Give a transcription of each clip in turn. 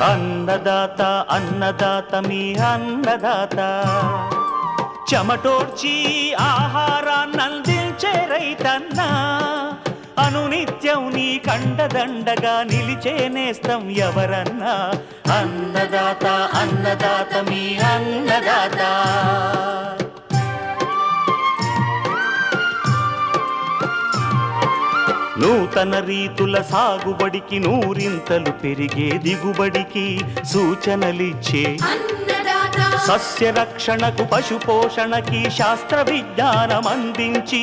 అన్నదాత అన్నదాత మీ అన్నదాత చెమటోడ్చి ఆహారాన్నందించే రైతన్న అనునిత్యం నీ కండదండగా నిలిచే నేస్తం ఎవరన్నా అన్నదాత అన్నదాత మీ అన్నదాత. నూతన రీతుల సాగుబడికి నూరింతలు పెరిగే దిగుబడికి సూచనలిచ్చే సస్య రక్షణకు పశు పోషణకి శాస్త్ర విజ్ఞానం అందించి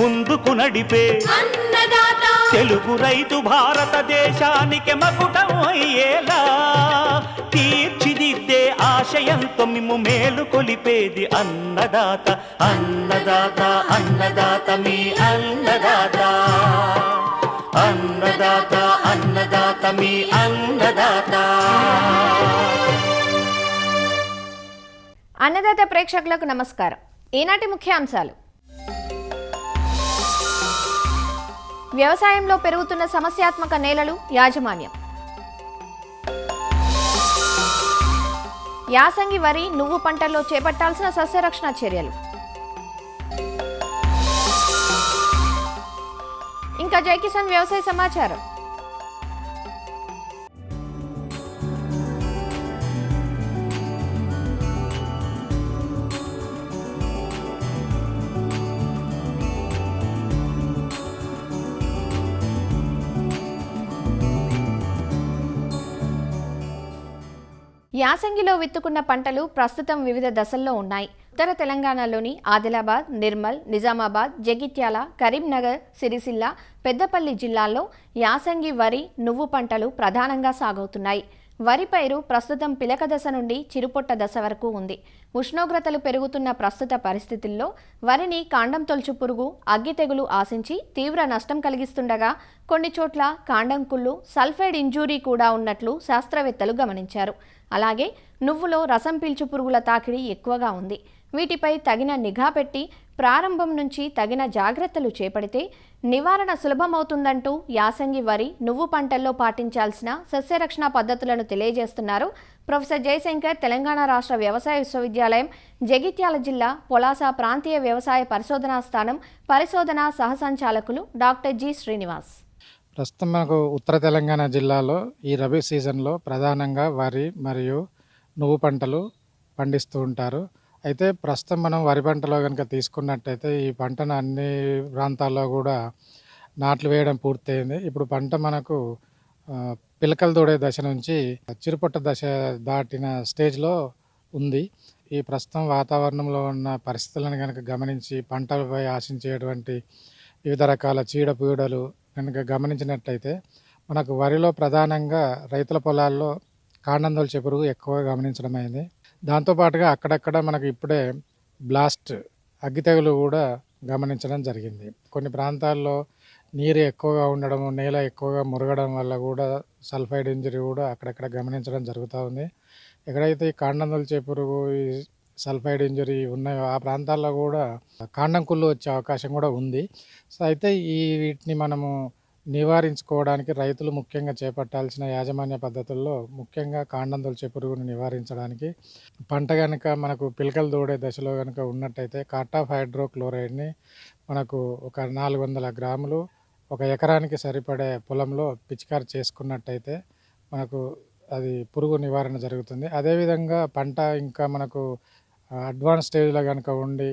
ముందుకు నడిపే తెలుగు రైతు భారతదేశానికి మకుటం అయ్యేలా తీర్చిదిద్దే ఆశయంతో మిమ్ము మేలు కొలిపేది అన్నదాత అన్నదాత అన్నదాత మీ అన్నదాత అన్నదాత అన్నదాత మీ అన్నదాత. అన్నదాత ప్రేక్షకులకు నమస్కారం. ఈనాటి ముఖ్యాంశాలు: వ్యవసాయంలో పెరుగుతున్న సమస్యాత్మక నేలలు యాజమాన్యం, యాసంగి వరి నువ్వు పంటల్లో చేపట్టాల్సిన సస్యరక్షణ చర్యలు, ఇంకా జై కిసాన్ వ్యవసాయ సమాచారం. యాసంగిలో విత్తుకున్న పంటలు ప్రస్తుతం వివిధ దశల్లో ఉన్నాయి. ఉత్తర తెలంగాణలోని ఆదిలాబాద్, నిర్మల్, నిజామాబాద్, జగిత్యాల, కరీంనగర్, సిరిసిల్ల, పెద్దపల్లి జిల్లాల్లో యాసంగి వరి నువ్వు పంటలు ప్రధానంగా సాగవుతున్నాయి. వరి పైరు ప్రస్తుతం పిలక దశ నుండి చిరుపొట్ట దశ వరకు ఉంది. ఉష్ణోగ్రతలు పెరుగుతున్న ప్రస్తుత పరిస్థితుల్లో వరిని కాండం తొలుచు పురుగు, అగ్గి తెగులు ఆశించి తీవ్ర నష్టం కలిగిస్తుండగా కొన్ని చోట్ల కాండం కుళ్ళు, సల్ఫైడ్ ఇంజూరీ కూడా ఉన్నట్లు శాస్త్రవేత్తలు గమనించారు. అలాగే నువ్వులో రసం పీల్చు పురుగుల తాకిడి ఎక్కువగా ఉంది. వీటిపై తగిన నిఘా పెట్టి ప్రారంభం నుంచి తగిన జాగ్రత్తలు చేపడితే నివారణ సులభమవుతుందంటూ యాసంగి వరి నువ్వు పంటల్లో పాటించాల్సిన సస్యరక్షణ పద్ధతులను తెలియజేస్తున్నారు ప్రొఫెసర్ జయశంకర్, తెలంగాణ రాష్ట్ర వ్యవసాయ విశ్వవిద్యాలయం, జగిత్యాల జిల్లా పొలాస ప్రాంతీయ వ్యవసాయ పరిశోధనా స్థానం పరిశోధనా సహసంచాలకులు డాక్టర్ జి శ్రీనివాస్. ప్రస్తుతం మనకు ఉత్తర తెలంగాణ జిల్లాలో ఈ రబీ సీజన్లో ప్రధానంగా వరి మరియు నువ్వు పంటలు పండిస్తూ ఉంటారు. అయితే ప్రస్తుతం మనం వరి పంటలో కనుక తీసుకున్నట్టయితే ఈ పంటను అన్ని ప్రాంతాల్లో కూడా నాట్లు వేయడం పూర్తయింది. ఇప్పుడు పంట మనకు పిలకలు తోడే దశ నుంచి చిరుపొట్ట దశ దాటిన స్టేజ్లో ఉంది. ఈ ప్రస్తుతం వాతావరణంలో ఉన్న పరిస్థితులను కనుక గమనించి పంటలపై ఆశించేటువంటి వివిధ రకాల చీడపీడలు కనుక గమనించినట్లయితే మనకు వరిలో ప్రధానంగా రైతుల పొలాల్లో కాండం తొలిచే పురుగు ఎక్కువగా గమనించడం అయింది. దాంతోపాటుగా అక్కడక్కడ మనకు ఇప్పుడే బ్లాస్ట్ అగ్గి తెగులు కూడా గమనించడం జరిగింది. కొన్ని ప్రాంతాల్లో నీరు ఎక్కువగా ఉండడం, నేల ఎక్కువగా మురగడం వల్ల కూడా సల్ఫైడ్ ఇంజరీ కూడా అక్కడక్కడ గమనించడం జరుగుతూ ఉంది. ఎక్కడైతే ఈ కాండం తొలిచే పురుగు, ఈ సల్ఫైడ్ ఇంజరీ ఉన్నాయో ఆ ప్రాంతాల్లో కూడా కాండం కుళ్ళు వచ్చే అవకాశం కూడా ఉంది. సో అయితే వీటిని మనము నివారించుకోవడానికి రైతులు ముఖ్యంగా చేపట్టాల్సిన యాజమాన్య పద్ధతుల్లో ముఖ్యంగా కాండం తొలిచే పురుగును నివారించడానికి పంట కనుక మనకు పిలకలు తోడే దశలో కనుక ఉన్నట్టయితే కార్టాఫ్ హైడ్రోక్లోరైడ్ని మనకు ఒక 400 గ్రాములు ఒక ఎకరానికి సరిపడే పొలంలో పిచికారి చేసుకున్నట్టయితే మనకు అది పురుగు నివారణ జరుగుతుంది. అదేవిధంగా పంట ఇంకా మనకు అడ్వాన్స్ స్టేజ్లో కనుక ఉండి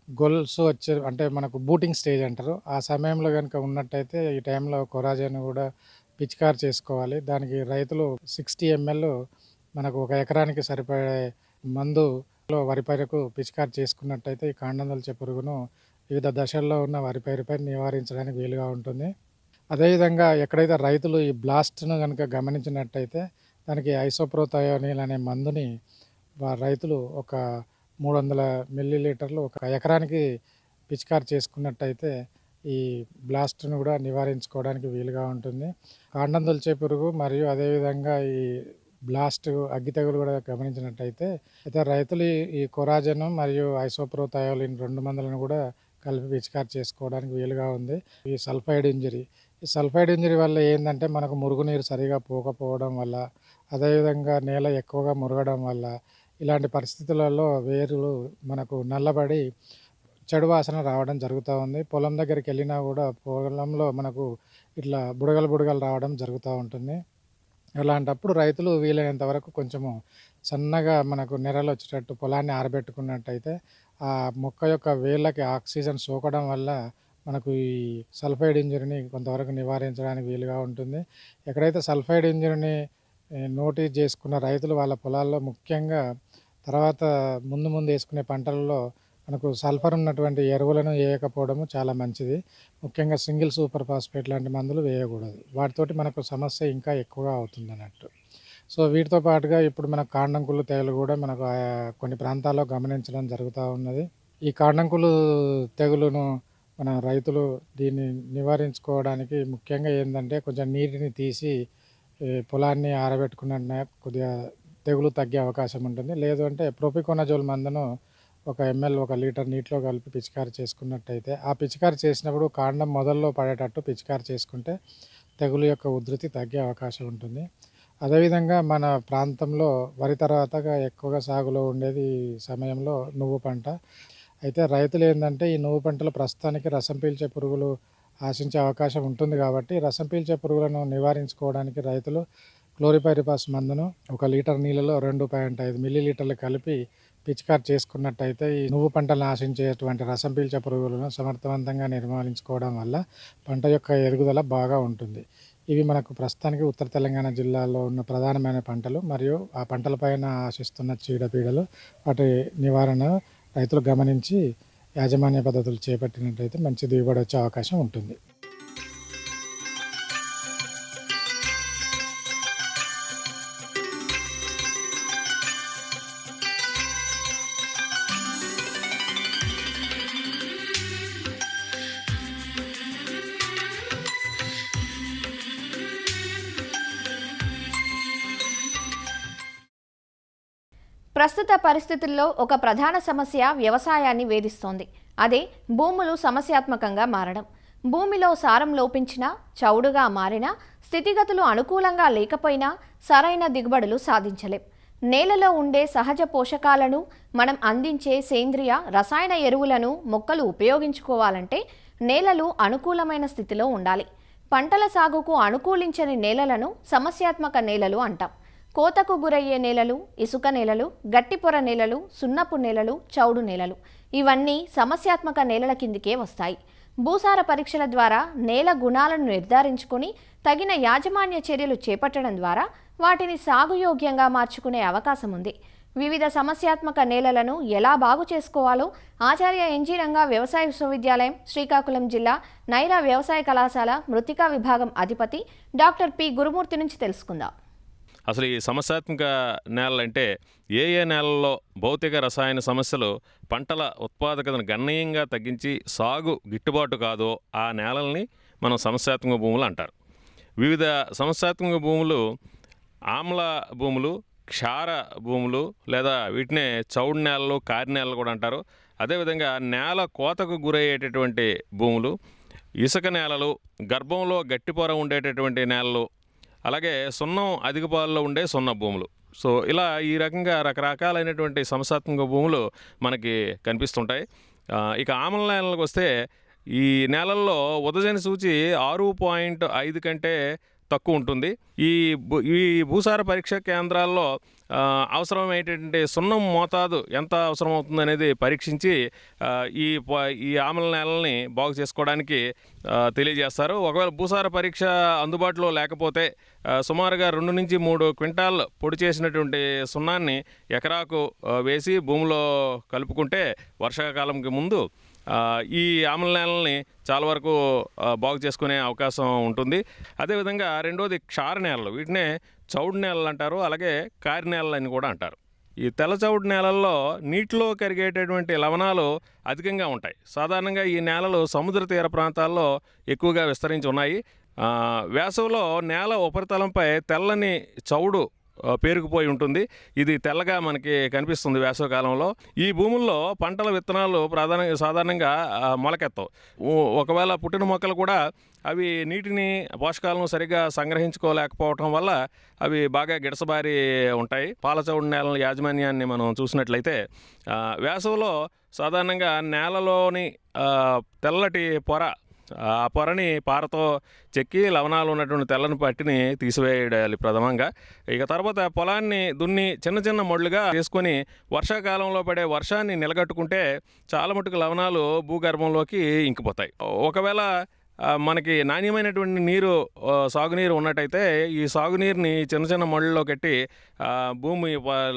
గొల్స్ వచ్చే అంటే మనకు బూటింగ్ స్టేజ్ అంటారు, ఆ సమయంలో కనుక ఉన్నట్టయితే ఈ టైంలో కొరాజన్ కూడా పిచికారి చేసుకోవాలి. దానికి రైతులు 60 ml మనకు ఒక ఎకరానికి సరిపడే మందులో వరి పైరుకు పిచికారి చేసుకున్నట్టయితే ఈ కాండం తొలిచే పురుగును వివిధ దశల్లో ఉన్న వరి పైరుపై నివారించడానికి వీలుగా ఉంటుంది. అదేవిధంగా ఎక్కడైతే రైతులు ఈ బ్లాస్ట్ను కనుక గమనించినట్టయితే దానికి ఐసోప్రోథయోనిల్ అనే మందుని రైతులు ఒక 300 మిల్లీలీటర్లు ఒక ఎకరానికి పిచికారి చేసుకున్నట్టయితే ఈ బ్లాస్ట్ను కూడా నివారించుకోవడానికి వీలుగా ఉంటుంది. కాండం తొలిచే పురుగు మరియు అదేవిధంగా ఈ బ్లాస్ట్ అగ్గి తెగులు కూడా గమనించినట్టయితే అయితే రైతులు ఈ కొరాజన్ మరియు ఐసోప్రోథయోలిన్ 2 మందులను కూడా కలిపి పిచికారి చేసుకోవడానికి వీలుగా ఉంది. ఈ సల్ఫైడ్ ఇంజరీ ఈ సల్ఫైడ్ ఇంజరీ వల్ల ఏందంటే మనకు మురుగునీరు సరిగా పోకపోవడం వల్ల, అదేవిధంగా నేల ఎక్కువగా మురగడం వల్ల, ఇలాంటి పరిస్థితులలో వేర్లు మనకు నల్లబడి చెడు వాసన రావడం జరుగుతూ ఉంది. పొలం దగ్గరికెళ్ళినా గూడా పొలంలో మనకు ఇట్లా బుడగలు బుడగలు రావడం జరుగుతూ ఉంటుంది. అలాంటప్పుడు రైతులు వీలైనంత వరకు కొంచెము సన్నగా మనకు నెరలొచ్చేటట్టు పొలాన్ని ఆరబెట్టుకున్నట్టయితే, ఆ మొక్క యొక్క వేళ్ళకి ఆక్సిజన్ సోకడం వల్ల మనకు ఈ సల్ఫైడ్ ఇంజరీని కొంతవరకు నివారించడానికి వీలుగా ఉంటుంది. ఎక్కడైతే సల్ఫైడ్ ఇంజరీని నోటీస్ చేసుకున్న రైతులు వాళ్ళ పొలాల్లో ముఖ్యంగా తర్వాత ముందు ముందు యేసుకునే పంటలలో మనకు సల్ఫర్ ఉన్నటువంటి ఎరువులను వేయకపోవడము చాలా మంచిది. ముఖ్యంగా సింగిల్ సూపర్ ఫాస్ఫేట్ లాంటి మందులు వేయకూడదు. వాటితోటి మనకు సమస్య ఇంకా ఎక్కువగా అవుతుందన్నట్టు. సో వీటితో పాటుగా ఇప్పుడు మనకు కాండంకుళ్ళు తెగులు కూడా మనకు కొన్ని ప్రాంతాల్లో గమనించడం జరుగుతూ ఉన్నది. ఈ కాండంకుళ్ళు తెగులును మన రైతులు దీన్ని నివారించుకోవడానికి ముఖ్యంగా ఏందంటే కొంచెం నీటిని తీసి పొలాన్ని ఆరబెట్టుకున్న కొద్దిగా తెగులు తగ్గే అవకాశం ఉంటుంది. లేదు అంటే ప్రోపికోనజోల్ మందును 1 ml 1 లీటర్ నీటిలో కలిపి పిచికారి చేసుకున్నట్టయితే, ఆ పిచికారి చేసినప్పుడు కాండం మొదల్లో పడేటట్టు పిచికారి చేసుకుంటే తెగులు యొక్క ఉధృతి తగ్గే అవకాశం ఉంటుంది. అదేవిధంగా మన ప్రాంతంలో వరి తర్వాతగా ఎక్కువగా సాగులో ఉండేది ఈ సమయంలో నువ్వు పంట. అయితే రైతులు ఏందంటే ఈ నువ్వు పంటలో ప్రస్తుతానికి రసం పీల్చే పురుగులు ఆశించే అవకాశం ఉంటుంది కాబట్టి, రసం పీల్చే పురుగులను నివారించుకోవడానికి రైతులు క్లోరిపైరిపాస్ మందును 1 లీటర్ నీళ్ళలో 2.5 మిల్లీలీటర్లు కలిపి పిచికారి చేసుకున్నట్టయితే ఈ నువ్వు పంటలను ఆశించేటువంటి రసం పీల్చే పురుగులను సమర్థవంతంగా నిర్మూలించుకోవడం వల్ల పంట యొక్క ఎదుగుదల బాగా ఉంటుంది. ఇవి మనకు ప్రస్తుతానికి ఉత్తర తెలంగాణ జిల్లాలో ఉన్న ప్రధానమైన పంటలు మరియు ఆ పంటలపైన ఆశిస్తున్న చీడపీడలు, వాటి నివారణ రైతులు గమనించి యాజమాన్య పద్ధతులు చేపట్టినట్లయితే మంచి దిగుబడి వచ్చే అవకాశం ఉంటుంది. ప్రస్తుత పరిస్థితుల్లో ఒక ప్రధాన సమస్య వ్యవసాయాన్ని వేధిస్తోంది. అదే భూములు సమస్యాత్మకంగా మారడం. భూమిలో సారం లోపించినా, చౌడుగా మారినా, స్థితిగతులు అనుకూలంగా లేకపోయినా సరైన దిగుబడులు సాధించలేం. నేలలో ఉండే సహజ పోషకాలను, మనం అందించే సేంద్రియ, రసాయన ఎరువులను మొక్కలు ఉపయోగించుకోవాలంటే నేలలు అనుకూలమైన స్థితిలో ఉండాలి. పంటల సాగుకు అనుకూలించని నేలలను సమస్యాత్మక నేలలు అంటాం. కోతకు గురయ్యే నేలలు, ఇసుక నేలలు, గట్టిపొర నేలలు, సున్నపు నేలలు, చౌడు నేలలు ఇవన్నీ సమస్యాత్మక నేలల కిందికే వస్తాయి. భూసార పరీక్షల ద్వారా నేల గుణాలను నిర్ధారించుకొని తగిన యాజమాన్య చర్యలు చేపట్టడం ద్వారా వాటిని సాగుయోగ్యంగా మార్చుకునే అవకాశం ఉంది. వివిధ సమస్యాత్మక నేలలను ఎలా బాగు చేసుకోవాలో ఆచార్య ఎన్జీ రంగా వ్యవసాయ విశ్వవిద్యాలయం, శ్రీకాకుళం జిల్లా నైరా వ్యవసాయ కళాశాల మృత్తికా విభాగం అధిపతి డాక్టర్ పి గురుమూర్తి నుంచి తెలుసుకుందాం. అసలు ఈ సమస్యాత్మక నేలలంటే ఏ నేలల్లో భౌతిక రసాయన సమస్యలు పంటల ఉత్పాదకతను గణనీయంగా తగ్గించి సాగు గిట్టుబాటు కాదో ఆ నేలల్ని మనం సమస్యాత్మక భూములు అంటారు. వివిధ సమస్యాత్మక భూములు ఆమ్ల భూములు, క్షార భూములు లేదా వీటినే చౌడు నేలలు, కారి నేలలు కూడా అంటారు. అదేవిధంగా నేల కోతకు గురయ్యేటటువంటి భూములు, ఇసుక నేలలు, గర్భంలో గట్టిపొర ఉండేటటువంటి నేలలు, అలాగే సున్నం అధిక పాలలో ఉండే సున్న భూములు. సో ఇలా ఈ రకంగా రకరకాలైనటువంటి సమస్యాత్మక భూములు మనకి కనిపిస్తుంటాయి. ఇక ఆమ్ల నేలలకు వస్తే ఈ నేలల్లో ఉదజని సూచి 6.5 కంటే తక్కువ ఉంటుంది. ఈ భూసార పరీక్ష కేంద్రాల్లో అవసరమైనటువంటి సున్నం మోతాదు ఎంత అవసరం అవుతుంది అనేది పరీక్షించి ఈ ఆమ్ల నేలని బాగు చేసుకోవడానికి తెలియజేస్తారు. ఒకవేళ భూసార పరీక్ష అందుబాటులో లేకపోతే సుమారుగా 2 నుంచి 3 క్వింటాల్ పొడి చేసినటువంటి సున్నాన్ని ఎకరాకు వేసి భూమిలో కలుపుకుంటే వర్షాకాలంకి ముందు ఈ ఆమ్ల నేలని చాలా వరకు బాగు చేసుకునే అవకాశం ఉంటుంది. అదేవిధంగా రెండోది క్షార నేలలు, వీటినే చౌడు నేలలు అంటారు, అలాగే కారి నేలలు అని కూడా అంటారు. ఈ తెల్ల చౌడు నేలల్లో నీటిలో కరిగేటటువంటి లవణాలు అధికంగా ఉంటాయి. సాధారణంగా ఈ నేలలు సముద్ర తీర ప్రాంతాల్లో ఎక్కువగా విస్తరించి ఉన్నాయి. వేసవిలో నేల ఉపరితలంపై తెల్లని చౌడు పేరుకుపోయి ఉంటుంది. ఇది తెల్లగా మనకి కనిపిస్తుంది వేసవికాలంలో. ఈ భూముల్లో పంటల విత్తనాలు సాధారణంగా మొలకెత్తవు. ఒకవేళ పుట్టిన మొక్కలు కూడా అవి నీటిని పోషకాలను సరిగ్గా సంగ్రహించుకోలేకపోవటం వల్ల అవి బాగా గిడసబారి ఉంటాయి. పాలచౌడు నేలల యాజమాన్యాన్ని మనం చూసినట్లయితే వేసవిలో సాధారణంగా నేలలోని తెల్లటి పొర, ఆ పొరని పారతో చెక్కి లవణాలు ఉన్నటువంటి తెల్లని పట్టిని తీసివేయాలి ప్రథమంగా. ఇక తర్వాత పొలాన్ని దున్ని చిన్న చిన్న మొడ్లుగా చేసుకొని వర్షాకాలంలో పడే వర్షాన్ని నిలగట్టుకుంటే చాలా మటుకు లవణాలు భూగర్భంలోకి ఇంకిపోతాయి. ఒకవేళ మనకి నాణ్యమైనటువంటి నీరు, సాగునీరు ఉన్నట్టయితే ఈ సాగునీరుని చిన్న చిన్న మొళ్ళలో కట్టి భూమి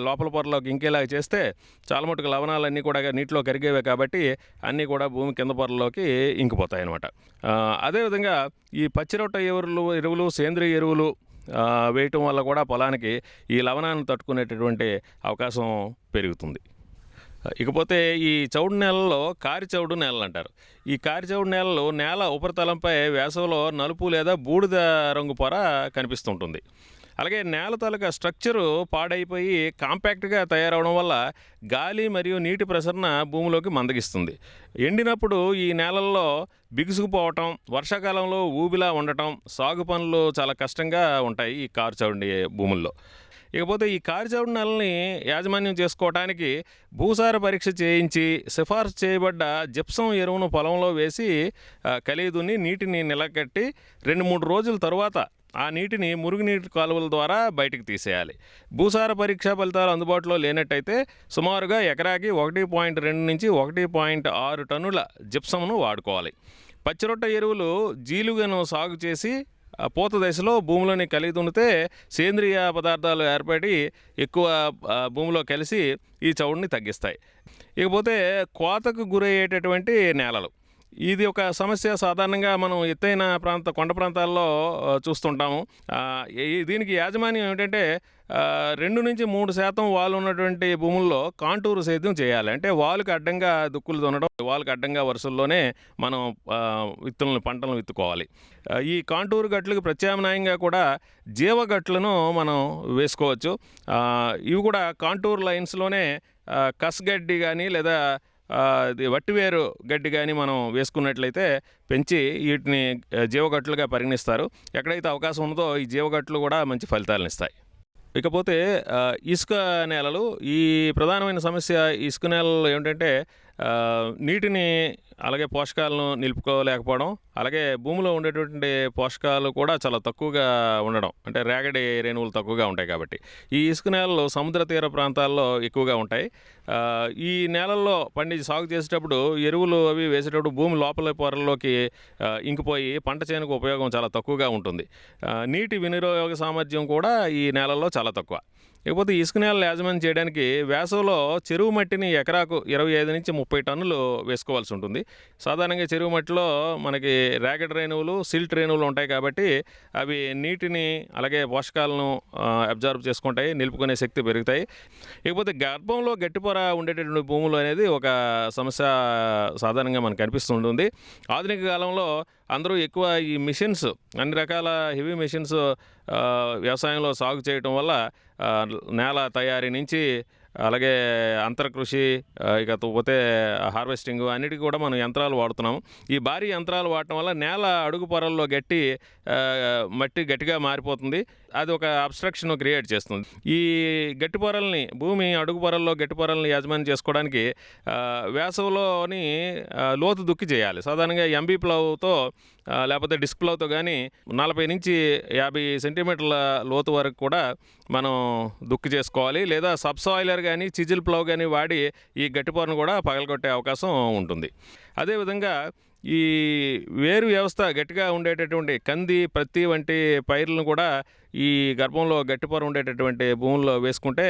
లోపల పొరలోకి ఇంకేలాగా చేస్తే చాలా మటుకు లవణాలన్నీ కూడా నీటిలో కరిగేవే కాబట్టి అన్నీ కూడా భూమి కింద పొరలోకి ఇంకిపోతాయి అన్నమాట. అదేవిధంగా ఈ పచ్చిరొట్ట ఎరువులు, సేంద్రియ ఎరువులు వేయటం వల్ల కూడా పొలానికి ఈ లవణాన్ని తట్టుకునేటటువంటి అవకాశం పెరుగుతుంది. ఇకపోతే ఈ చౌడు నేలలో కారిచౌడు నేలలు అంటారు. ఈ కారిచౌడు నేలలు నేల ఉపరితలంపై వేసవిలో నలుపు లేదా బూడిద రంగు పొర కనిపిస్తుంటుంది. అలాగే నేల తాలూకా స్ట్రక్చరు పాడైపోయి కాంపాక్ట్గా తయారవడం వల్ల గాలి మరియు నీటి ప్రసరణ భూమిలోకి మందగిస్తుంది. ఎండినప్పుడు ఈ నేలల్లో బిగుసుకుపోవటం, వర్షాకాలంలో ఊబిలా ఉండటం, సాగు పనులు చాలా కష్టంగా ఉంటాయి ఈ కారిచౌడు భూముల్లో. ఇకపోతే ఈ కారిచౌడు నేలని యాజమాన్యం చేసుకోవడానికి భూసార పరీక్ష చేయించి సిఫార్సు చేయబడ్డ జిప్సం ఎరువును పొలంలో వేసి కలిదుని నీటిని నిలకట్టి 2-3 రోజుల తరువాత ఆ నీటిని మురుగునీటి కాలువల ద్వారా బయటికి తీసేయాలి. భూసార పరీక్షా ఫలితాలు అందుబాటులో లేనట్టయితే సుమారుగా ఎకరాకి 1.2 నుంచి 1.6 టన్నుల జిప్సంను వాడుకోవాలి. పచ్చిరొట్ట ఎరువులు జీలుగను సాగు చేసి పూత దశలో భూమిలోని కలిగి దున్నితే సేంద్రియ పదార్థాలు ఏర్పడి ఎక్కువ భూమిలో కలిసి ఈ చౌడుని తగ్గిస్తాయి. ఇకపోతే కోతకు గురయ్యేటటువంటి నేలలు, ఇది ఒక సమస్య. సాధారణంగా మనం ఎత్తైన కొండ ప్రాంతాల్లో చూస్తుంటాము. దీనికి యాజమాన్యం ఏమిటంటే 2-3% వాలు ఉన్నటువంటి భూముల్లో కాంటూరు సేద్యం చేయాలి. అంటే వాలుకి అడ్డంగా దుక్కులు దున్నడం, వాలుకి అడ్డంగా వరుసల్లోనే మనం పంటలను విత్తుకోవాలి. ఈ కాంటూరు గట్లకు ప్రత్యామ్నాయంగా కూడా జీవగట్లను మనం వేసుకోవచ్చు. ఇవి కూడా కాంటూర్ లైన్స్లోనే కస్గడ్డి కానీ లేదా వట్టివేరు గడ్డి కానీ మనం వేసుకున్నట్లయితే పెంచి వీటిని జీవగట్లుగా పరిగణిస్తారు. ఎక్కడైతే అవకాశం ఉందో ఈ జీవగట్లు కూడా మంచి ఫలితాలను ఇస్తాయి. ఇకపోతే ఇసుక నేలలు, ఈ ప్రధానమైన సమస్య ఇసుక నేలలు ఏమిటంటే నీటిని అలాగే పోషకాలను నిలుపుకోలేకపోవడం, అలాగే భూమిలో ఉండేటువంటి పోషకాలు కూడా చాలా తక్కువగా ఉండడం, అంటే రేగడి రేణువులు తక్కువగా ఉంటాయి కాబట్టి. ఈ ఇసుక నేలలు సముద్ర తీర ప్రాంతాల్లో ఎక్కువగా ఉంటాయి. ఈ నేలల్లో సాగు చేసేటప్పుడు ఎరువులు అవి వేసేటప్పుడు భూమి లోపల పొరల్లోకి ఇంకిపోయి పంట చేనుకు ఉపయోగం చాలా తక్కువగా ఉంటుంది. నీటి వినియోగ సామర్థ్యం కూడా ఈ నేలల్లో చాలా తక్కువ. ఇకపోతే ఇసుక నేలలు యాజమాన్యం చేయడానికి వేసవిలో చెరువు మట్టిని ఎకరాకు 25 నుంచి 30 టన్నులు వేసుకోవాల్సి ఉంటుంది. సాధారణంగా చెరువు మట్టిలో మనకి రేగడి రేణువులు, సిల్ట్ రేణువులు ఉంటాయి కాబట్టి అవి నీటిని అలాగే పోషకాలను అబ్జర్వ్ చేసుకుంటాయి, నిలుపుకునే శక్తి పెరుగుతాయి. ఇకపోతే గర్భంలో గట్టిపొర ఉండేటటువంటి భూములు అనేది ఒక సమస్య సాధారణంగా మనకు కనిపిస్తుంటుంది. ఆధునిక కాలంలో అందరూ ఎక్కువ ఈ మిషన్స్, అన్ని రకాల హెవీ మిషన్స్ వ్యవసాయంలో సాగు చేయటం వల్ల నేల తయారీ నుంచి అలాగే అంతరకృషి, ఇక పోతే హార్వెస్టింగ్ అన్నిటికీ కూడా మనం యంత్రాలు వాడుతున్నాము. ఈ భారీ యంత్రాలు వాడటం వల్ల నేల అడుగు పొరల్లో మట్టి గట్టిగా మారిపోతుంది. అది ఒక అబ్స్ట్రక్షన్ క్రియేట్ చేస్తుంది. ఈ గట్టి పొరల్ని, భూమి అడుగు పొరల్లో గట్టి పొరల్ని యాజమాన్యం చేసుకోవడానికి వేసవిలోని లోతు దుక్కి చేయాలి. సాధారణంగా ఎంబీ ప్లవ్తో లేకపోతే డిస్క్ ప్లవ్తో కానీ 40 నుంచి 50 సెంటీమీటర్ల లోతు వరకు కూడా మనం దుక్కి చేసుకోవాలి. లేదా సబ్సాయిలర్ కానీ చిజిల్ ప్లవ్ కానీ వాడి ఈ గట్టి పొరను కూడా పగలగొట్టే అవకాశం ఉంటుంది. అదేవిధంగా ఈ వేరు వ్యవస్థ గట్టిగా ఉండేటటువంటి కంది, ప్రత్తి వంటి పైర్లను కూడా ఈ గర్భంలో గట్టి పొర ఉండేటటువంటి భూముల్లో వేసుకుంటే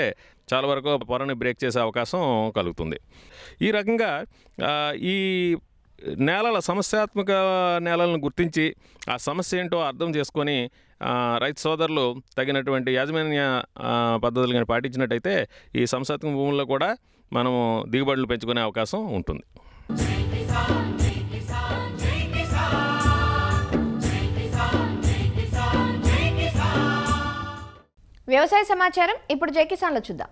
చాలా వరకు పొరని బ్రేక్ చేసే అవకాశం కలుగుతుంది. ఈ రకంగా ఈ నేలల సమస్యాత్మక నేలలను గుర్తించి ఆ సమస్య ఏంటో అర్థం చేసుకొని రైతు సోదరులు తగినటువంటి యాజమాన్య పద్ధతులు కానీ పాటించినట్టయితే ఈ సమస్యాత్మక భూముల్లో కూడా మనము దిగుబడులు పెంచుకునే అవకాశం ఉంటుంది. వ్యవసాయ సమాచారం ఇప్పుడు జై కిసాన్లో చూద్దాం.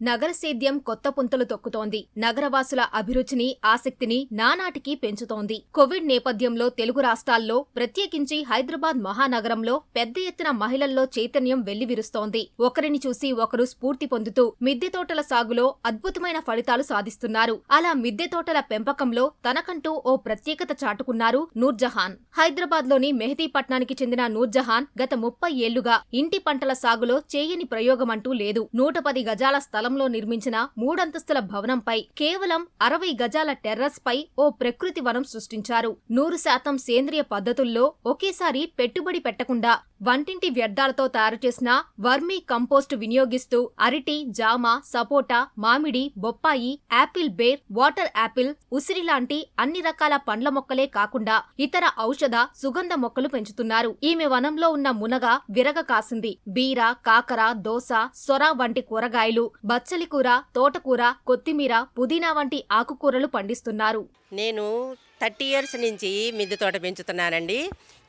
నగర సేద్యం కొత్త పుంతలు తొక్కుతోంది. నగరవాసుల అభిరుచిని, ఆసక్తిని నానాటికి పెంచుతోంది. కోవిడ్ నేపథ్యంలో తెలుగు రాష్ట్రాల్లో, ప్రత్యేకించి హైదరాబాద్ మహానగరంలో పెద్ద ఎత్తున మహిళల్లో చైతన్యం వెల్లివిరుస్తోంది. ఒకరిని చూసి ఒకరు స్ఫూర్తి పొందుతూ మిద్దె తోటల సాగులో అద్భుతమైన ఫలితాలు సాధిస్తున్నారు. అలా మిద్దె తోటల పెంపకంలో తనకంటూ ఓ ప్రత్యేకత చాటుకున్నారు నూర్జహాన్. హైదరాబాద్లోని మెహదీపట్నానికి చెందిన నూర్జహాన్ గత 30 ఏళ్లుగా ఇంటి పంటల సాగులో చేయని ప్రయోగమంటూ లేదు. 110 గజాల స్థలంలో నిర్మించిన 3 అంతస్తుల భవనంపై కేవలం 60 గజాల టెర్రస్ పై ఓ ప్రకృతి వనం సృష్టించారు. 100% సేంద్రియ పద్ధతుల్లో ఒకేసారి పెట్టుబడి పెట్టకుండా వంటింటి వ్యర్థాలతో తయారు చేసిన వర్మీ కంపోస్ట్ వినియోగిస్తూ అరటి, జామ, సపోటా, మామిడి, బొప్పాయి, యాపిల్ బేర్, వాటర్ యాపిల్, ఉసిరి లాంటి అన్ని రకాల పండ్ల మొక్కలే కాకుండా ఇతర ఔషధ, సుగంధ మొక్కలు పెంచుతున్నారు. ఈమె వనంలో ఉన్న మునగ విరగ కాసింది. బీర, కాకర, దోస, సొర వంటి కూరగాయలు, బచ్చలి కూర, తోటకూర, కొత్తిమీర, పుదీనా వంటి ఆకుకూరలు పండిస్తున్నారు. నేను 30 ఇయర్స్ నుంచి మిద్దె తోట పెంచుతున్నానండి.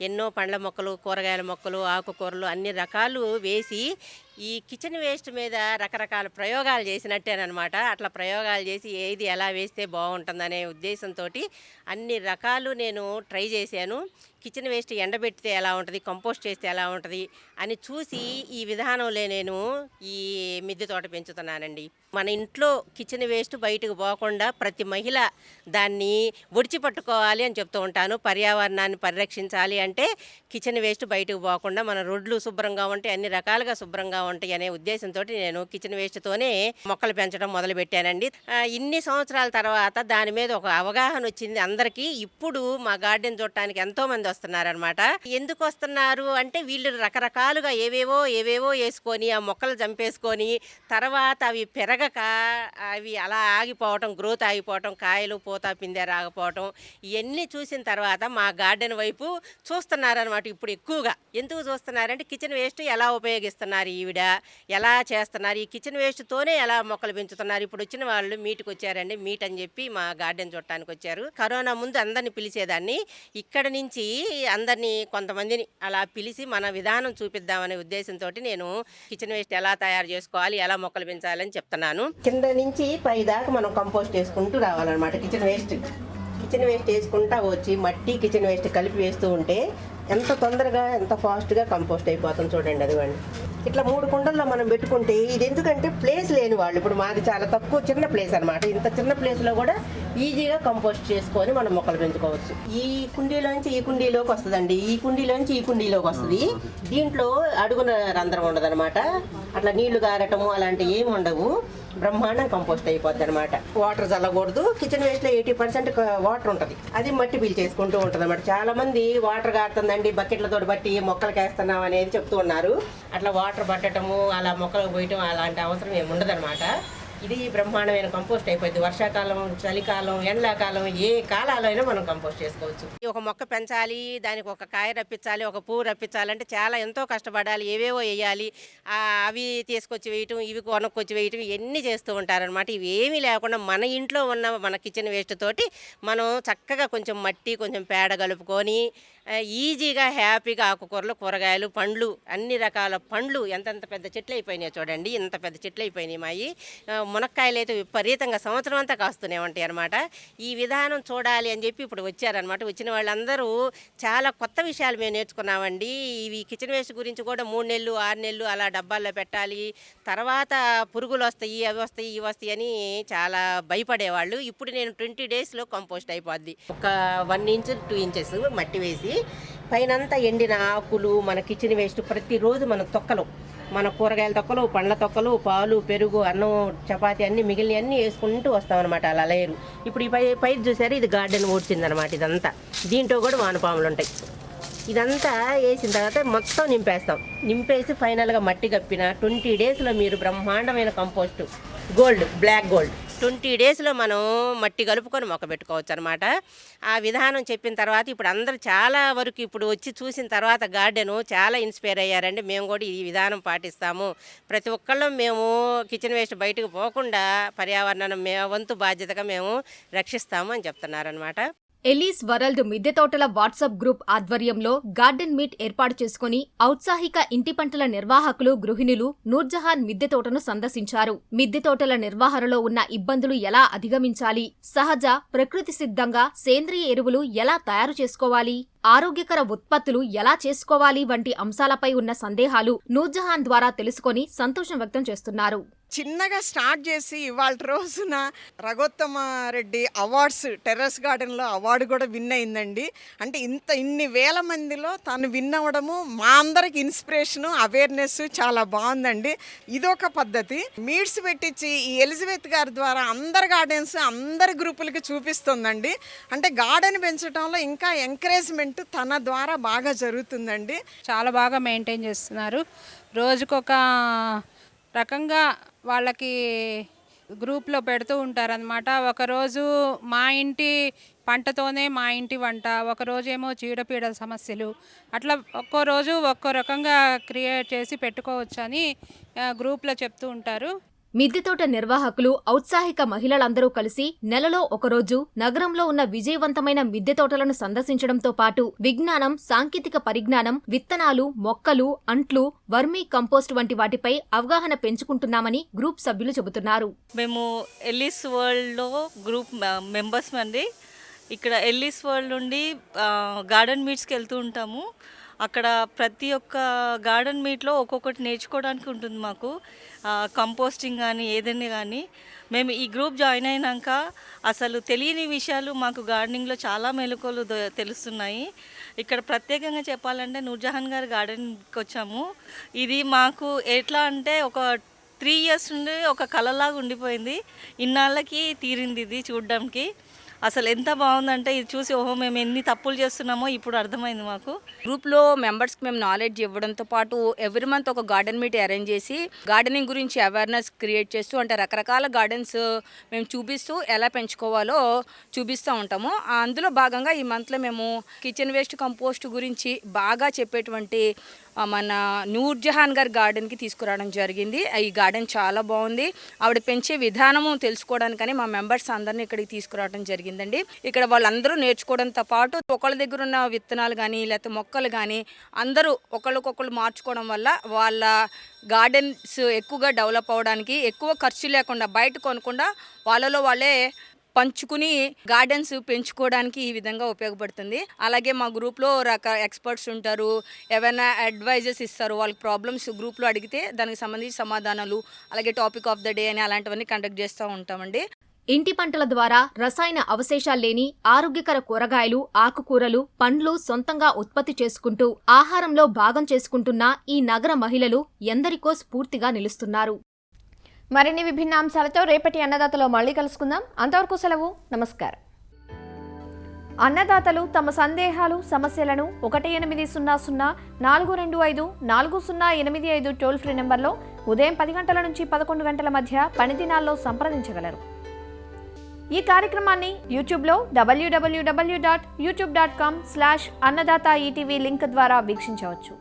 ఎన్నో పండ్ల మొక్కలు, కూరగాయల మొక్కలు, ఆకుకూరలు అన్ని రకాలు వేసి ఈ కిచెన్ వేస్ట్ మీద రకరకాల ప్రయోగాలు చేసినట్టేనమాట. అట్లా ప్రయోగాలు చేసి ఏది ఎలా వేస్తే బాగుంటుందనే ఉద్దేశంతో అన్ని రకాలు నేను ట్రై చేశాను. కిచెన్ వేస్ట్ ఎండబెడితే ఎలా ఉంటుంది, కంపోస్ట్ చేస్తే ఎలా ఉంటుంది అని చూసి ఈ విధానంలో నేను ఈ మిద్దె తోట పెంచుతున్నానండి. మన ఇంట్లో కిచెన్ వేస్ట్ బయటకు పోకుండా ప్రతి మహిళ దాన్ని ఒడిచిపట్టుకోవాలి అని చెప్తూ ఉంటాను. పర్యావరణాన్ని పరిరక్షించాలి అంటే కిచెన్ వేస్ట్ బయటకు పోకుండా మన రోడ్లు శుభ్రంగా ఉంటాయి, అన్ని రకాలుగా శుభ్రంగా ఉంటాయి అనే ఉద్దేశంతో నేను కిచెన్ వేస్ట్తోనే మొక్కలు పెంచడం మొదలుపెట్టానండి. ఇన్ని సంవత్సరాల తర్వాత దాని మీద ఒక అవగాహన వచ్చింది అందరికీ. ఇప్పుడు మా గార్డెన్ చూడటానికి ఎంతోమంది వస్తున్నారనమాట. ఎందుకు వస్తున్నారు అంటే వీళ్ళు రకరకాలుగా ఏవేవో వేసుకొని ఆ మొక్కలు చంపేసుకొని తర్వాత అవి పెరగక అవి అలా ఆగిపోవటం, గ్రోత్ ఆగిపోవటం, కాయలు పూత పిందె రాకపోవటం ఇవన్నీ చూసిన తర్వాత మా గార్డెన్ వైపు చూస్తున్నారనమాట. ఇప్పుడు ఎక్కువగా ఎందుకు చూస్తున్నారంటే కిచెన్ వేస్ట్ ఎలా ఉపయోగిస్తున్నారు, ఈవిడ ఎలా చేస్తున్నారు, ఈ కిచెన్ వేస్ట్తోనే ఎలా మొక్కలు పెంచుతున్నారు. ఇప్పుడు వచ్చిన వాళ్ళు మీట్కి వచ్చారండి. మీట్ అని చెప్పి మా గార్డెన్ చూడటానికి వచ్చారు. కరోనా ముందు అందరిని పిలిచేదాన్ని, ఇక్కడ నుంచి అందరినీ కొంతమందిని అలా పిలిచి మన విధానం చూపిద్దామనే ఉద్దేశంతో నేను కిచెన్ వేస్ట్ ఎలా తయారు చేసుకోవాలి, ఎలా మొక్కలు పెంచాలని చెప్తున్నాను. కింద నుంచి పై దాకా మనం కంపోస్ట్ వేసుకుంటూ రావాలన్నమాట. కిచెన్ వేస్ట్ వేసుకుంటా వచ్చి మట్టి కిచెన్ వేస్ట్ కలిపి వేస్తూ ఉంటే ఎంత తొందరగా ఎంత ఫాస్ట్గా కంపోస్ట్ అయిపోతుంది చూడండి. అదివ్వండి ఇట్లా 3 కుండల్లో మనం పెట్టుకుంటే ఇది ఎందుకంటే ప్లేస్ లేని వాళ్ళు, ఇప్పుడు మాది చాలా తక్కువ చిన్న ప్లేస్ అనమాట. ఇంత చిన్న ప్లేస్లో కూడా ఈజీగా కంపోస్ట్ చేసుకొని మనం మొక్కలు పెంచుకోవచ్చు. ఈ కుండీలోంచి ఈ కుండీలోకి వస్తుందండి, ఈ కుండీలోంచి ఈ కుండీలోకి వస్తుంది. దీంట్లో అడుగున రంధ్రం ఉండదు అనమాట. అట్లా నీళ్లు గారటము అలాంటివి ఏమి ఉండవు. బ్రహ్మాండం కంపోస్ట్ అయిపోద్ది అనమాట. వాటర్ చల్లకూడదు. కిచెన్ వేస్ట్లో 80% వాటర్ ఉంటుంది, అది మట్టి పీల్చేసుకుంటూ ఉంటుంది అనమాట. చాలా మంది వాటర్ గారుతుందండి బకెట్లతో బట్టి మొక్కలకి వేస్తున్నాం అనేది చెప్తూ ఉన్నారు. అట్లా వాటర్ పట్టడము అలా మొక్కలకు పోయటం అలాంటి అవసరం ఏమి ఉండదన్నమాట. ఇది బ్రహ్మాండమైన కంపోస్ట్ అయిపోయింది. వర్షాకాలం, చలికాలం, ఎండాకాలం ఏ కాలాల్లో అయినా మనం కంపోస్ట్ చేసుకోవచ్చు. ఒక మొక్క పెంచాలి, దానికి ఒక కాయ రప్పించాలి, ఒక పువ్వు రప్పించాలంటే చాలా ఎంతో కష్టపడాలి. ఏవేవో వేయాలి, అవి తీసుకొచ్చి వేయటం, ఇవి కొనుక్కొచ్చి వేయటం, ఇవన్నీ చేస్తూ ఉంటారనమాట. ఇవి ఏమీ లేకుండా మన ఇంట్లో ఉన్న మన కిచెన్ వేస్ట్ తోటి మనం చక్కగా కొంచెం మట్టి, కొంచెం పేడ కలుపుకొని ఈజీగా హ్యాపీగా ఆకుకూరలు, కూరగాయలు, పండ్లు, అన్ని రకాల పండ్లు ఎంతెంత పెద్ద చెట్లు అయిపోయినాయి చూడండి. ఇంత పెద్ద చెట్లు అయిపోయినాయి మాయి. మునక్కాయలు అయితే విపరీతంగా సంవత్సరం అంతా కాస్తూనే ఉంటాయి అనమాట. ఈ విధానం చూడాలి అని చెప్పి ఇప్పుడు వచ్చారనమాట. వచ్చిన వాళ్ళందరూ చాలా కొత్త విషయాలు మేము నేర్చుకున్నామండి. ఇవి కిచెన్ వేస్ట్ గురించి కూడా 3 నెలలు 6 నెలలు అలా డబ్బాల్లో పెట్టాలి, తర్వాత పురుగులు వస్తాయి, అవి వస్తాయి, ఇవి వస్తాయి అని చాలా భయపడేవాళ్ళు. ఇప్పుడు నేను 20 డేస్లో కంపోస్ట్ అయిపోద్ది. ఒక 1 ఇంచ్ 2 ఇంచెస్ మట్టి వేసి పైనంతా ఎండిన ఆకులు, మన కిచెన్ వేస్ట్ ప్రతిరోజు మన తొక్కలు, మన కూరగాయల తొక్కలు, పండ్ల తొక్కలు, పాలు, పెరుగు, అన్నం, చపాతి అన్ని మిగిలిన అన్నీ వేసుకుంటూ వస్తామన్నమాట. అలా లేరు. ఇప్పుడు ఈ పైరు చూసారు, ఇది గార్డెన్ ఊడ్చిందనమాట. ఇదంతా దీంట్లో కూడా వానపాములు ఉంటాయి. ఇదంతా వేసిన తర్వాత మొత్తం నింపేసి ఫైనల్గా మట్టి కప్పిన 20 డేస్లో మీరు బ్రహ్మాండమైన కంపోస్ట్ బ్లాక్ గోల్డ్ 20 డేస్లో మనం మట్టి కలుపుకొని మొక్క పెట్టుకోవచ్చు అనమాట. ఆ విధానం చెప్పిన తర్వాత ఇప్పుడు అందరూ చాలా వరకు ఇప్పుడు వచ్చి చూసిన తర్వాత గార్డెను చాలా ఇన్స్పైర్ అయ్యారండి. మేము కూడా ఈ విధానం పాటిస్తాము, ప్రతి ఒక్కళ్ళం మేము కిచెన్ వేస్ట్ బయటకు పోకుండా పర్యావరణాన్ని వంతు బాధ్యతగా మేము రక్షిస్తాము అని చెప్తున్నారనమాట. ఎలీస్ వరల్డ్ మిద్దె తోటల వాట్సాప్ గ్రూప్ ఆధ్వర్యంలో గార్డెన్ మీట్ ఏర్పాటు చేసుకుని ఔత్సాహిక ఇంటి పంటల నిర్వాహకులు గృహిణులు నూర్జహాన్ మిద్దె తోటను సందర్శించారు. మిద్దె తోటల నిర్వహణలో ఉన్న ఇబ్బందులు ఎలా అధిగమించాలి, సహజ ప్రకృతి సిద్ధంగా సేంద్రియ ఎరువులు ఎలా తయారు చేసుకోవాలి, ఆరోగ్యకర ఉత్పత్తులు ఎలా చేసుకోవాలి వంటి అంశాలపై ఉన్న సందేహాలు నూర్జహాన్ ద్వారా తెలుసుకొని సంతోషం వ్యక్తం చేస్తున్నారు. చిన్నగా స్టార్ట్ చేసి ఇవాళ రోజున రఘోత్తమ రెడ్డి అవార్డ్స్ టెర్రస్ గార్డెన్లో అవార్డు కూడా విన్ అయిందండి. అంటే ఇన్ని వేల మందిలో తను విన్ అవ్వడము మా అందరికి ఇన్స్పిరేషను, అవేర్నెస్ చాలా బాగుందండి. ఇదొక పద్ధతి. మీట్స్ పెట్టించి ఈ ఎలిజబెత్ గారి ద్వారా అందరి గార్డెన్స్ అందరి గ్రూపులకి చూపిస్తుందండి. అంటే గార్డెన్ పెంచడంలో ఇంకా ఎంకరేజ్మెంట్ తన ద్వారా బాగా జరుగుతుందండి. చాలా బాగా మెయింటైన్ చేస్తున్నారు. రోజుకొక రకంగా వాళ్ళకి గ్రూప్లో పెడుతూ ఉంటారనమాట. ఒకరోజు మా ఇంటి పంటతోనే మా ఇంటి వంట, ఒకరోజేమో చీడపీడ సమస్యలు, అట్లా ఒక్కో రోజు ఒక్కో రకంగా క్రియేట్ చేసి పెట్టుకోవచ్చు అని గ్రూప్లో చెప్తూ ఉంటారు. మిద్దె తోట నిర్వాహకులు ఔత్సాహిక మహిళలందరూ కలిసి నెలలో ఒకరోజు నగరంలో ఉన్న విజయవంతమైన మిద్దె తోటలను సందర్శించడంతో పాటు విజ్ఞానం, సాంకేతిక పరిజ్ఞానం, విత్తనాలు, మొక్కలు, అంట్లు, వర్మీ కంపోస్ట్ వంటి వాటిపై అవగాహన పెంచుకుంటున్నామని గ్రూప్ సభ్యులు చెబుతున్నారు. మేము ఎల్లీస్ వరల్డ్లో గ్రూప్ మెంబర్స్ అండి. ఇక్కడ ఎల్లీస్ వరల్డ్ నుండి గార్డెన్ మీట్స్కి వెళ్తూ ఉంటాము. అక్కడ ప్రతి ఒక్క గార్డెన్ మీట్లో ఒక్కొక్కటి నేర్చుకోవడానికి ఉంటుంది మాకు. కంపోస్టింగ్ కానీ ఏదైనా కానీ మేము ఈ గ్రూప్ జాయిన్ అయినాక అసలు తెలియని విషయాలు మాకు గార్డెనింగ్లో చాలా మెలకువలు తెలుస్తున్నాయి. ఇక్కడ ప్రత్యేకంగా చెప్పాలంటే నూర్జహాన్ గారి గార్డెన్కి వచ్చాము. ఇది మాకు ఎట్లా అంటే ఒక 3 years నుండి ఒక కళలాగా ఉండిపోయింది. ఇన్నాళ్ళకి తీరింది ఇది చూడడానికి. అసలు ఎంత బాగుందంటే ఇది చూసి ఓహో మేము ఎన్ని తప్పులు చేస్తున్నామో ఇప్పుడు అర్థమైంది మాకు. గ్రూప్లో మెంబర్స్కి మేము నాలెడ్జ్ ఇవ్వడంతో పాటు ఎవ్రీ మంత్ ఒక గార్డెన్ మీట్ అరేంజ్ చేసి గార్డెనింగ్ గురించి అవేర్నెస్ క్రియేట్ చేస్తూ, అంటే రకరకాల గార్డెన్స్ మేము చూపిస్తూ ఎలా పెంచుకోవాలో చూపిస్తూ ఉంటాము. అందులో భాగంగా ఈ మంత్లో మేము కిచెన్ వేస్ట్ కంపోస్ట్ గురించి బాగా చెప్పేటువంటి మన నూర్జహాన్ గారి గార్డెన్కి తీసుకురావడం జరిగింది. ఈ గార్డెన్ చాలా బాగుంది. ఆవిడ పెంచే విధానము తెలుసుకోవడానికని మా మెంబర్స్ అందరినీ ఇక్కడికి తీసుకురావడం జరిగిందండి. ఇక్కడ వాళ్ళందరూ నేర్చుకోవడంతో పాటు ఒకళ్ళ దగ్గర ఉన్న విత్తనాలు కానీ లేకపోతే మొక్కలు కానీ అందరూ ఒకళ్ళకొకళ్ళు మార్చుకోవడం వల్ల వాళ్ళ గార్డెన్స్ ఎక్కువగా డెవలప్ అవ్వడానికి, ఎక్కువ ఖర్చు లేకుండా బయట కొనకుండా వాళ్ళలో వాళ్ళే పంచుకుని గార్డెన్స్ పెంచుకోవడానికి ఈ విధంగా ఉపయోగపడుతుంది. అలాగే మా గ్రూప్లో ఎక్స్పర్ట్స్ ఉంటారు, ఏమైనా అడ్వైజెస్ ఇస్తారు. వాళ్ళకి ప్రాబ్లమ్స్ గ్రూప్లో అడిగితే దానికి సంబంధించి సమాధానాలు, అలాగే టాపిక్ ఆఫ్ ద డే అని అలాంటివన్నీ కండక్ట్ చేస్తూ ఉంటామండి. ఇంటి పంటల ద్వారా రసాయన అవశేషాల్లేని ఆరోగ్యకర కూరగాయలు, ఆకుకూరలు, పండ్లు సొంతంగా ఉత్పత్తి చేసుకుంటూ ఆహారంలో భాగం చేసుకుంటున్న ఈ నగర మహిళలు ఎందరికో స్ఫూర్తిగా నిలుస్తున్నారు. మరిన్ని విభిన్న అంశాలతో రేపటి అన్నదాతలో మళ్ళీ కలుసుకుందాం. అంతవరకు సెలవు. నమస్కారం. అన్నదాతలు తమ సందేహాలు, సమస్యలను 1800-425-4085 టోల్ ఫ్రీ నెంబర్లో ఉదయం 10 గంటల నుంచి 11 గంటల మధ్య పని దినాల్లో సంప్రదించగలరు. ఈ కార్యక్రమాన్ని యూట్యూబ్లో www.youtube.com/annadaata ETV లింక్ ద్వారా వీక్షించవచ్చు.